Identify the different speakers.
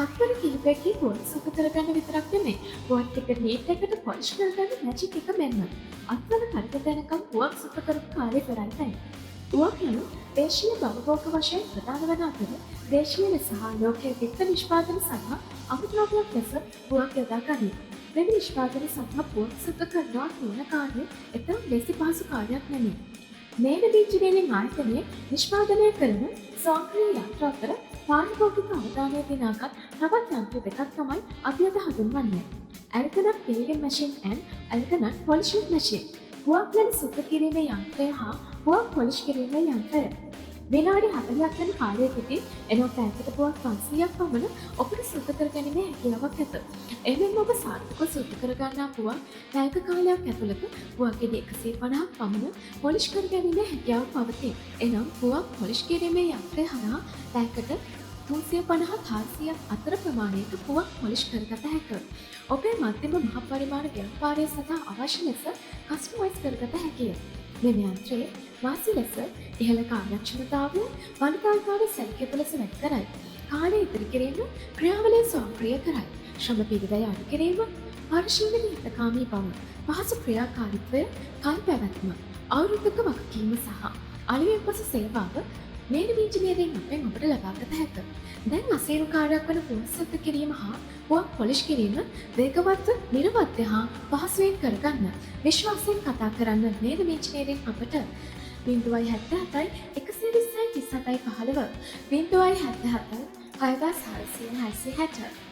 Speaker 1: පත්වල කිහිපයකින් පුවත් සුප කරගන්න විතරක් නෙමෙයි පුවත් එක නීට් එකට පොලිෂ් කරගන්න මැජික් එක මෙන්ම අත්වල පරිත දැනකම් පුවක් සුප කරපු කාර්ය කරන්නයි. පුවක් යනු දේශීය භවභෝග වශයෙන් ප්‍රධාන වන අතර දේශීය ලෙස හා ලෝකයේ විත්ත නිෂ්පාදන සඳහා අමුද්‍රව්‍යයක් ලෙස පුවක් යොදා ගනී. මෙම නිෂ්පාදන සඳහා පුවක් සුප කරනවා කියන කාර්යය එතරම් ලෙසි පහසු කාර්යයක් නෙමෙයි. මේන ඉංජිනේරිං ආයතනයේ නිෂ්පාදනය කරන ස්වයංක්‍රීය යන්ත්‍ර අතර පාරිභෝගික අවධානය දිනාගත් තවත් යන්ත්‍ර දෙකක් තමයි අපි අද හඳුන්වන්නේ. ඇල්කනට් පීලිං මැෂින් and ඇල්කනට් පොලිෂිං මැෂින්. පුවක් ලෙන් සුප කිරීමේ යන්ත්‍රය හා පුවක් පොලිෂ් කිරීමේ යන්ත්‍රය. විනාඩි 40ක් යන කාලයකදී එනෝ පැයකට පුවක් 500ක් පමණ ඔබට සුප කරගැනීමේ හැකියාවක් ඇත. එමෙන්ම ඔබ සාර්ථකව සුප කරගන්නා පුවක් පැයක කාලයක් ඇතුළත පුවක්ගෙඩි 150ක් පමණ පොලිෂ් කරගැනීමේ හැකියාව පවතී. එනම් පුවක් පොලිෂ් කිරීමේ යන්ත්‍රය හරහා පැයකට 350-400ක් අතර ප්‍රමාණයක පුවක් පොලිෂ් කරගත හැක. ඔබේ මධ්‍යම මහ පරිමාණ ව්‍යාපාරය සඳහා අවශ්‍ය ලෙස කස්ටමයිස් කරගත හැකිය. මෙම යන්ත්‍රයේ වාසි ලෙස ඉහළ කාර්යක්ෂමතාවය බලපාකාර සැලකිය ලෙස වැඩ කරයි. කාලය ඉදිරි කිරීම ක්‍රියාවලිය ස්වයංක්‍රීය කරයි. ශ්‍රම පිරිවැය අඩු කිරීම, පරිශීලනීය හිතකාමී බව, පහසු ක්‍රියාකාරීත්වය, කල් පැවැත්ම, අවුරුද්දක වගකීම සහ අලුයම් පසු සේවාව මේන ඉංජිනේරිං අපෙන් ඔබට ලබාගත හැක. දැන් අසීරු කාර්යයක් වන පුවක් සුප කිරීම හා පුවක් පොලිෂ් කිරීම වේගවත්ව, නිරවද්‍ය හා පහසුවෙන් කරගන්න විශ්වාසයෙන් කතා කරන්න මේන ඉංජිනේරිං අපට 077 120 37 15 077 6460